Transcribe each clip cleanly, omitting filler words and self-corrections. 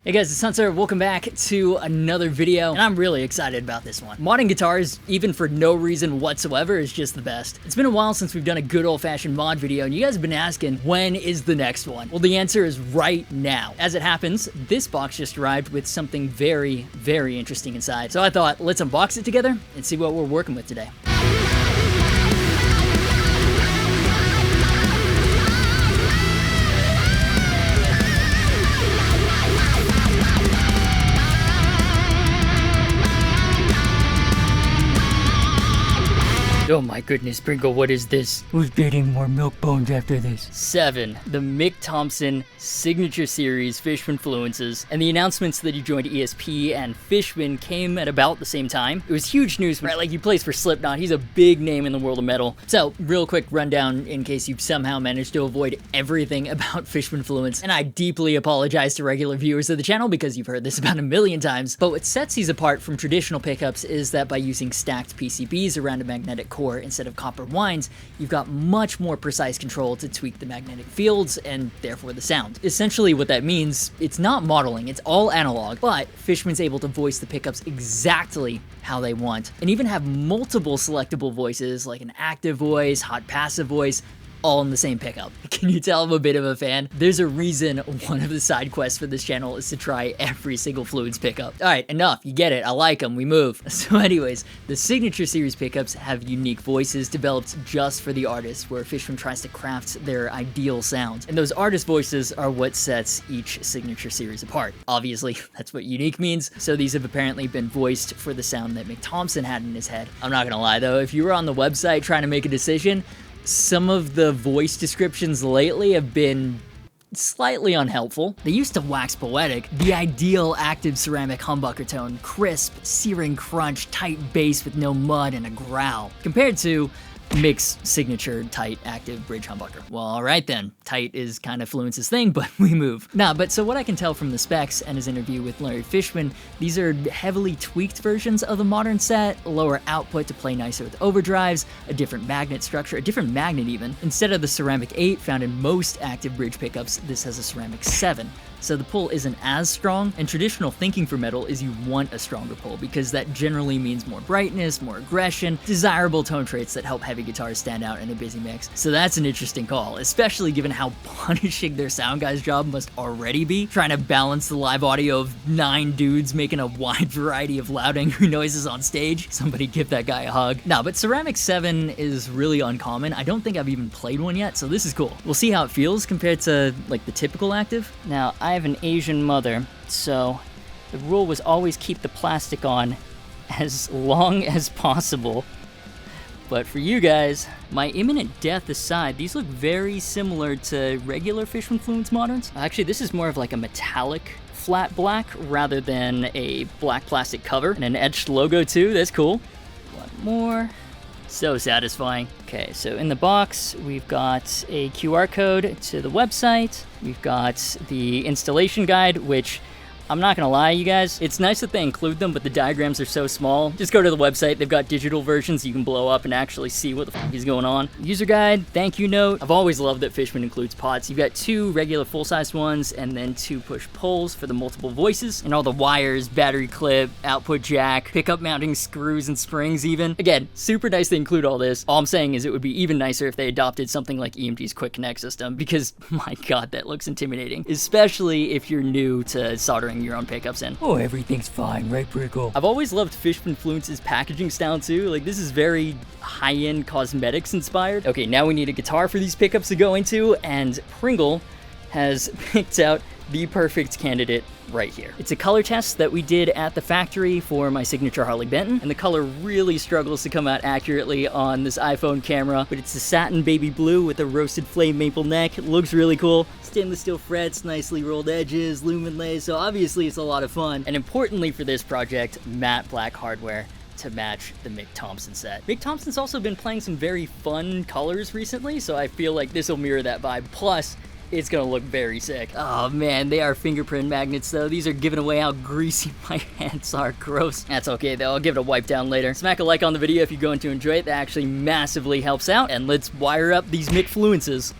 Hey guys, it's Hunter. Welcome back to another video, and I'm really excited about this one. Modding guitars, even for no reason whatsoever, is just the best. It's been a while since we've done a good old-fashioned mod video, and you guys have been asking, when is the next one? Well, the answer is right now. As it happens, this box just arrived with something very, very interesting inside. So I thought, let's unbox it together and see what we're working with today. Oh my goodness, Sprinkle, what is this? Who's getting more milk bones after this? 7. The Mick Thomson Signature Series Fishman Fluences, and the announcements that he joined ESP and Fishman came at about the same time. It was huge news, right? Like, he plays for Slipknot, he's a big name in the world of metal. So, real quick rundown in case you've somehow managed to avoid everything about Fishman Fluence, and I deeply apologize to regular viewers of the channel because you've heard this about a million times, but what sets these apart from traditional pickups is that by using stacked PCBs around a magnetic core instead of copper winds, you've got much more precise control to tweak the magnetic fields and therefore the sound. Essentially what that means, it's not modeling, it's all analog, but Fishman's able to voice the pickups exactly how they want, and even have multiple selectable voices like an active voice, hot passive voice, all in the same pickup. Can you tell I'm a bit of a fan? There's a reason one of the side quests for this channel is to try every single Fluence pickup. Alright, enough, you get it, I like them, we move. So anyways, the Signature Series pickups have unique voices developed just for the artist, where Fishman tries to craft their ideal sound. And those artist voices are what sets each Signature Series apart. Obviously, that's what unique means, so these have apparently been voiced for the sound that Mick Thomson had in his head. I'm not gonna lie though, if you were on the website trying to make a decision, some of the voice descriptions lately have been slightly unhelpful. They used to wax poetic, the ideal active ceramic humbucker tone, crisp, searing crunch, tight bass with no mud and a growl, compared to Mick's signature tight active bridge humbucker. Well, alright then, tight is kind of Fluence's thing, but we move. Nah, but so what I can tell from the specs and his interview with Larry Fishman, these are heavily tweaked versions of the modern set, lower output to play nicer with overdrives, a different magnet structure, a different magnet even. Instead of the ceramic 8 found in most active bridge pickups, this has a ceramic 7. So the pull isn't as strong, and traditional thinking for metal is you want a stronger pull because that generally means more brightness, more aggression, desirable tone traits that help heavy guitars stand out in a busy mix. So that's an interesting call, especially given how punishing their sound guy's job must already be, trying to balance the live audio of 9 dudes making a wide variety of loud angry noises on stage. Somebody give that guy a hug. No, but ceramic 7 is really uncommon. I don't think I've even played one yet, so this is cool. We'll see how it feels compared to like the typical active. Now, I have an Asian mother, so the rule was always keep the plastic on as long as possible. But for you guys, my imminent death aside, these look very similar to regular Fishman Fluence moderns. Actually, this is more of like a metallic flat black rather than a black plastic cover, and an etched logo too. That's cool. One more. So satisfying. Okay, so in the box, we've got a QR code to the website. We've got the installation guide, which I'm not gonna lie, you guys, it's nice that they include them, but the diagrams are so small. Just go to the website, they've got digital versions you can blow up and actually see what the fuck is going on. User guide, thank you note. I've always loved that Fishman includes pots. You've got 2 regular full-sized ones and then 2 push-pulls for the multiple voices, and all the wires, battery clip, output jack, pickup mounting screws and springs even. Again, super nice they include all this. All I'm saying is it would be even nicer if they adopted something like EMG's Quick Connect system, because my god, that looks intimidating, especially if you're new to soldering your own pickups in. Oh, everything's fine, right, Brickle? I've always loved Fishman Fluence's packaging style too. Like, this is very high-end cosmetics inspired. Okay, now we need a guitar for these pickups to go into, and Pringle has picked out the perfect candidate right here. It's a color test that we did at the factory for my signature Harley Benton, and the color really struggles to come out accurately on this iPhone camera, but it's a satin baby blue with a roasted flame maple neck. It looks really cool. Stainless steel frets, nicely rolled edges, lumen lays, so obviously it's a lot of fun. And importantly for this project, matte black hardware to match the Mick Thomson set. Mick Thomson's also been playing some very fun colors recently, so I feel like this will mirror that vibe. Plus, it's gonna look very sick. Oh man, they are fingerprint magnets though. These are giving away how greasy my hands are. Gross. That's okay though, I'll give it a wipe down later. Smack a like on the video if you're going to enjoy it. That actually massively helps out. And let's wire up these Mick Fluences.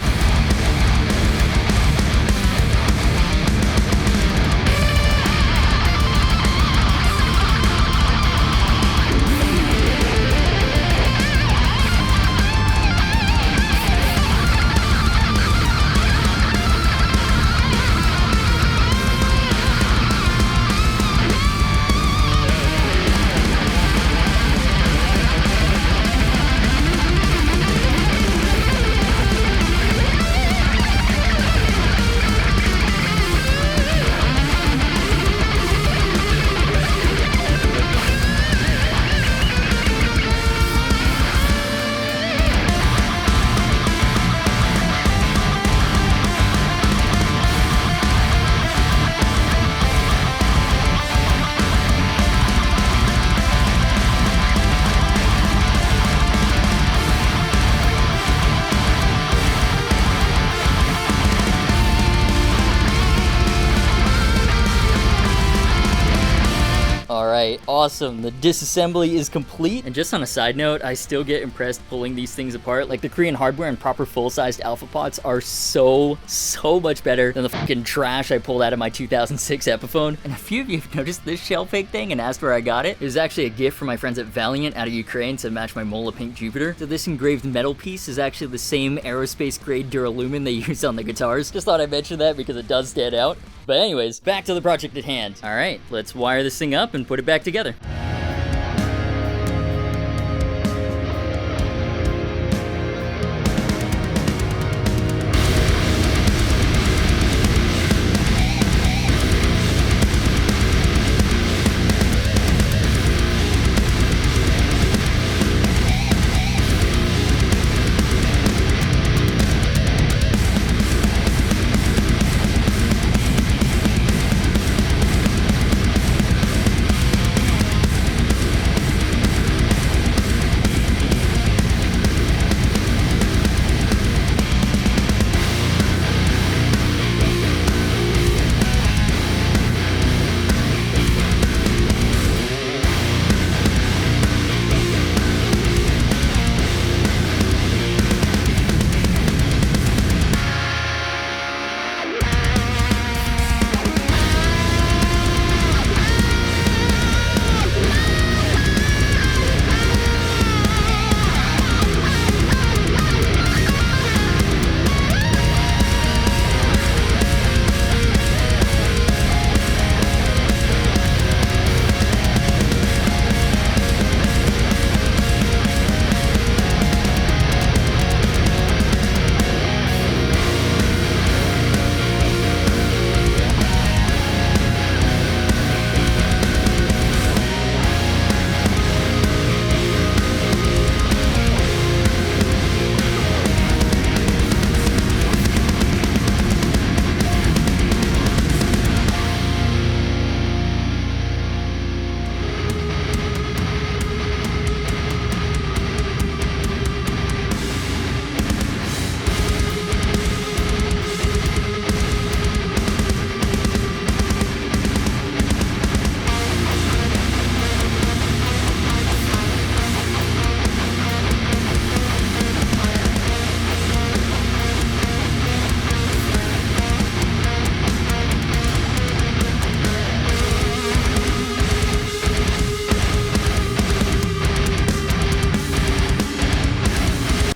right, awesome. The disassembly is complete. And just on a side note, I still get impressed pulling these things apart. Like, the Korean hardware and proper full-sized alpha pots are so much better than the fucking trash I pulled out of my 2006 Epiphone. And a few of you have noticed this shell fake thing and asked where I got it. It was actually a gift from my friends at Valiant out of Ukraine to match my Mola Pink Jupiter. So this engraved metal piece is actually the same aerospace grade duralumin they use on the guitars. Just thought I'd mention that because it does stand out. But anyways, back to the project at hand. All right, let's wire this thing up and put it back together.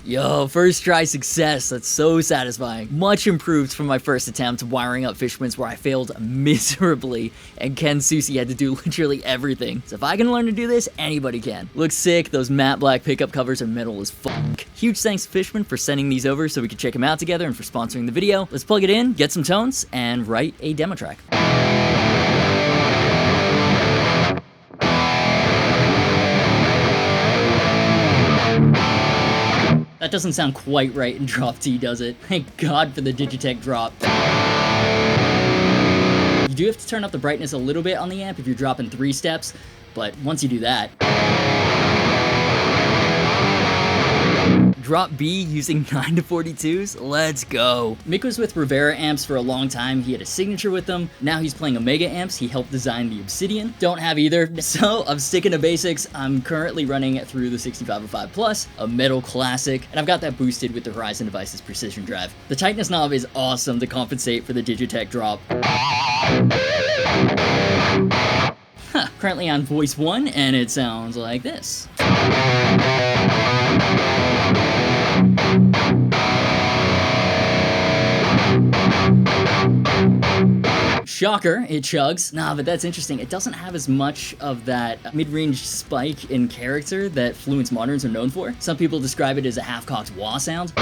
Yo, first try success. That's so satisfying. Much improved from my first attempt wiring up Fishman's, where I failed miserably and Ken Susi had to do literally everything. So if I can learn to do this, anybody can. Looks sick. Those matte black pickup covers are metal as fuck. Huge thanks to Fishman for sending these over so we could check them out together and for sponsoring the video. Let's plug it in, get some tones, and write a demo track. That doesn't sound quite right in drop D, does it? Thank God for the Digitech drop. You do have to turn up the brightness a little bit on the amp if you're dropping 3 steps, but once you do that... Drop B using 9-42s? Let's go. Mick was with Rivera amps for a long time. He had a signature with them. Now he's playing Omega amps. He helped design the Obsidian. Don't have either, so I'm sticking to basics. I'm currently running through the 6505 Plus, a metal classic, and I've got that boosted with the Horizon Devices Precision Drive. The tightness knob is awesome to compensate for the Digitech drop. Currently on voice 1, and it sounds like this. Shocker, it chugs. Nah, but that's interesting. It doesn't have as much of that mid-range spike in character that Fluence Moderns are known for. Some people describe it as a half-cocked wah sound.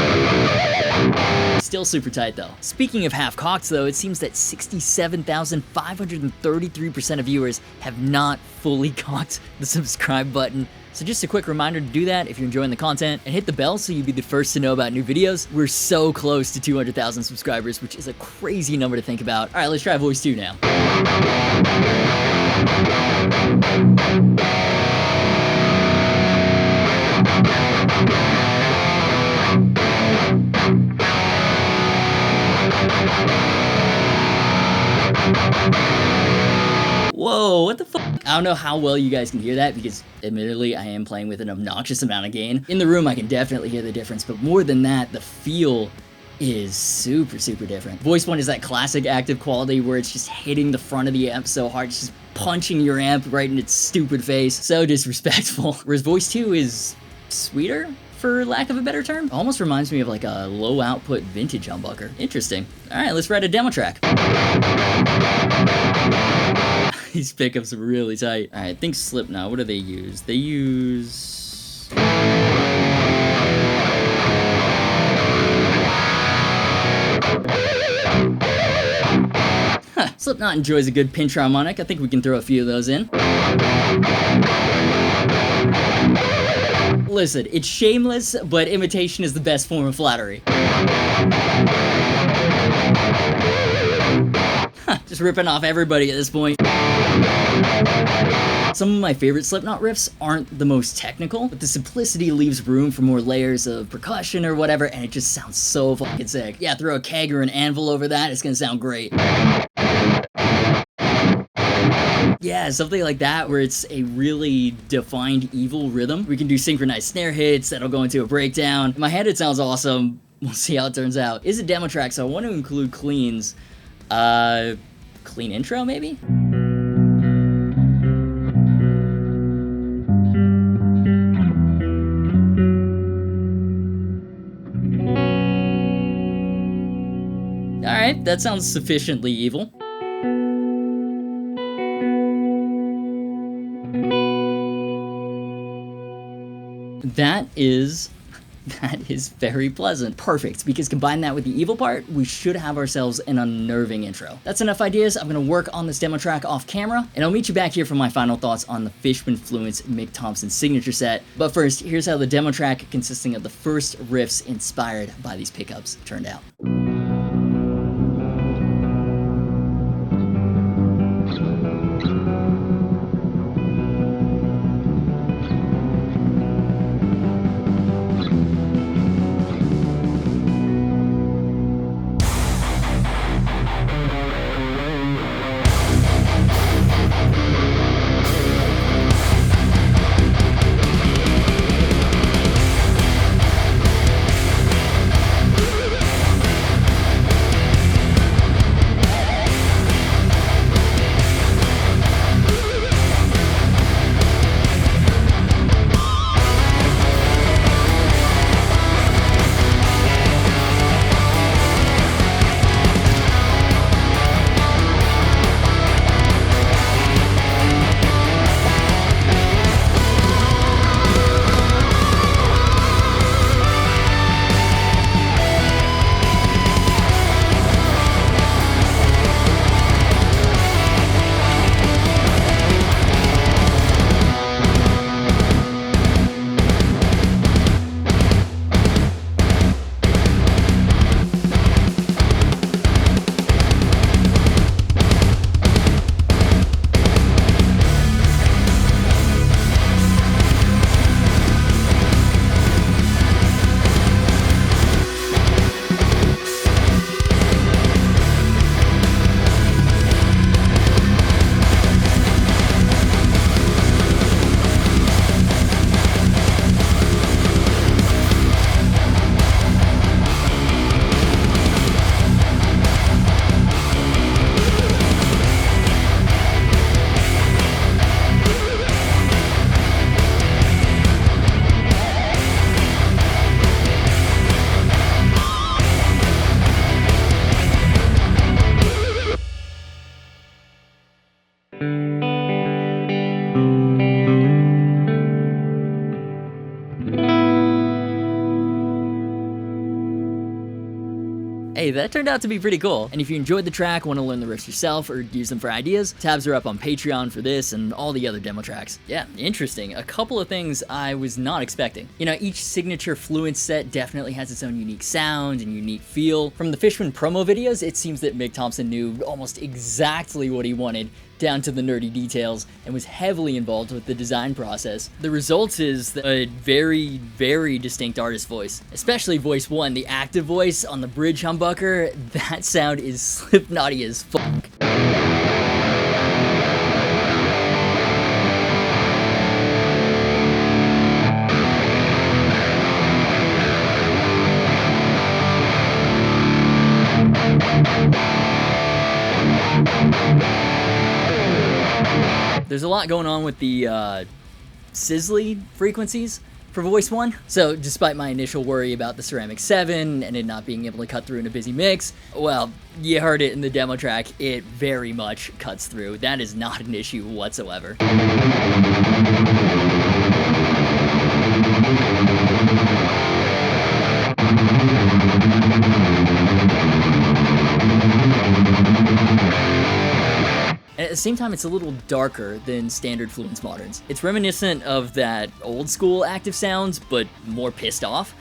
Still super tight though. Speaking of half-cocked though, it seems that 67,533% of viewers have not fully cocked the subscribe button. So just a quick reminder to do that if you're enjoying the content, and hit the bell so you'll be the first to know about new videos. We're so close to 200,000 subscribers, which is a crazy number to think about. All right, let's try voice 2 now. Whoa, Whoa, what the fuck? I don't know how well you guys can hear that because admittedly I am playing with an obnoxious amount of gain. In the room I can definitely hear the difference, but more than that, the feel is super different. Voice 1 is that classic active quality where it's just hitting the front of the amp so hard, it's just punching your amp right in its stupid face. So disrespectful. Whereas Voice 2 is sweeter, for lack of a better term. Almost reminds me of like a low output vintage humbucker. Interesting. Alright, let's write a demo track. These pickups are really tight. Alright, think Slipknot. What do they use? They use... Slipknot enjoys a good pinch harmonic. I think we can throw a few of those in. Listen, it's shameless, but imitation is the best form of flattery. Just ripping off everybody at this point. Some of my favorite Slipknot riffs aren't the most technical, but the simplicity leaves room for more layers of percussion or whatever, and it just sounds so fucking sick. Yeah, throw a keg or an anvil over that, it's gonna sound great. Yeah, something like that where it's a really defined evil rhythm. We can do synchronized snare hits that'll go into a breakdown. In my head it sounds awesome. We'll see how it turns out. It's a demo track, so I want to include cleans. Clean intro maybe? Alright, that sounds sufficiently evil. That is very pleasant. Perfect, because combine that with the evil part, we should have ourselves an unnerving intro. That's enough ideas. I'm gonna work on this demo track off camera, and I'll meet you back here for my final thoughts on the Fishman Fluence Mick Thomson signature set. But first, here's how the demo track consisting of the first riffs inspired by these pickups turned out. Hey, that turned out to be pretty cool. And if you enjoyed the track, want to learn the riffs yourself, or use them for ideas, tabs are up on Patreon for this and all the other demo tracks. Yeah, interesting. A couple of things I was not expecting. You know, each signature Fluence set definitely has its own unique sound and unique feel. From the Fishman promo videos, it seems that Mick Thomson knew almost exactly what he wanted, down to the nerdy details, and was heavily involved with the design process. The result is a very, very distinct artist voice. Especially voice 1, the active voice on the bridge humbucker, that sound is Slipknot-y as fuck. There's a lot going on with the sizzly frequencies for voice 1. So despite my initial worry about the Ceramic 7 and it not being able to cut through in a busy mix, well, you heard it in the demo track, it very much cuts through. That is not an issue whatsoever. At the same time, it's a little darker than standard Fluence Moderns. It's reminiscent of that old school active sounds, but more pissed off.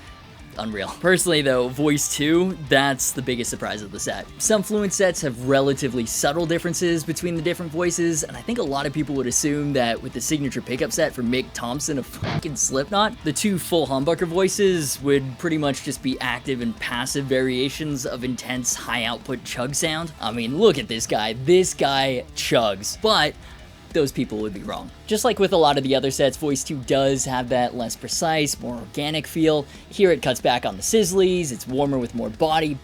Unreal. Personally though, voice 2, that's the biggest surprise of the set. Some Fluence sets have relatively subtle differences between the different voices, and I think a lot of people would assume that with the signature pickup set for Mick Thomson of fucking Slipknot, the 2 full humbucker voices would pretty much just be active and passive variations of intense high output chug sound. I mean, look at this guy. This guy chugs. But those people would be wrong. Just like with a lot of the other sets, voice 2 does have that less precise, more organic feel. Here it cuts back on the sizzlies, it's warmer with more body.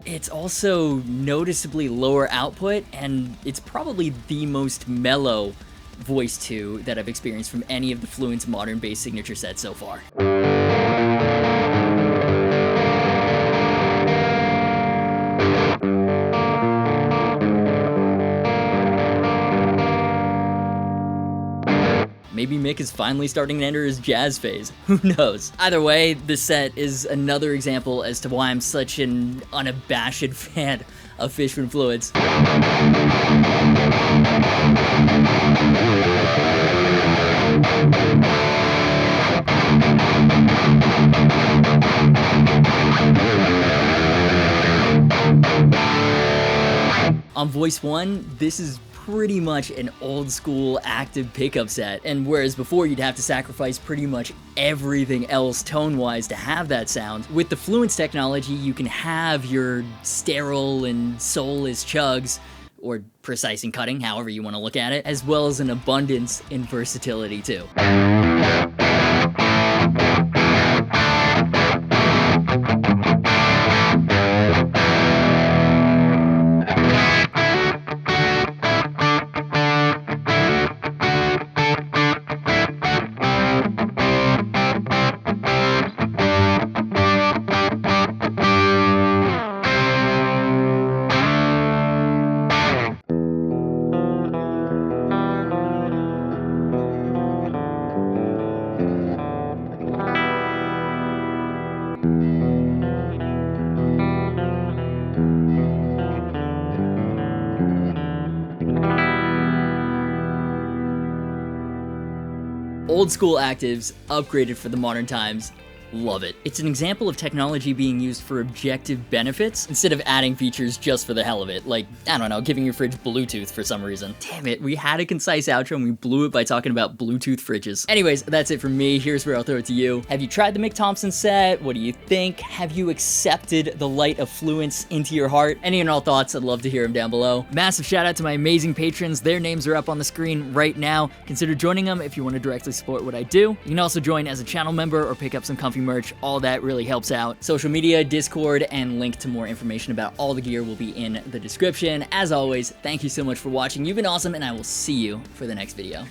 It's also noticeably lower output, and it's probably the most mellow voice 2 that I've experienced from any of the Fluence modern bass signature sets so far. Maybe Mick is finally starting to enter his jazz phase. Who knows? Either way, this set is another example as to why I'm such an unabashed fan of Fishman Fluence. On voice 1, this is pretty much an old school active pickup set, and whereas before you'd have to sacrifice pretty much everything else tone-wise to have that sound, with the Fluence technology you can have your sterile and soulless chugs, or precise in cutting, however you want to look at it, as well as an abundance in versatility too. Old school actives, upgraded for the modern times. Love it. It's an example of technology being used for objective benefits instead of adding features just for the hell of it. Like, I don't know, giving your fridge Bluetooth for some reason. Damn it, we had a concise outro and we blew it by talking about Bluetooth fridges. Anyways, that's it from me. Here's where I'll throw it to you. Have you tried the Mick Thomson set? What do you think? Have you accepted the light of Fluence into your heart? Any and all thoughts, I'd love to hear them down below. Massive shout out to my amazing patrons. Their names are up on the screen right now. Consider joining them if you want to directly support what I do. You can also join as a channel member or pick up some comfy merch. All that really helps out. Social media, Discord, and link to more information about all the gear will be in the description. As always, thank you so much for watching. You've been awesome, and I will see you for the next video.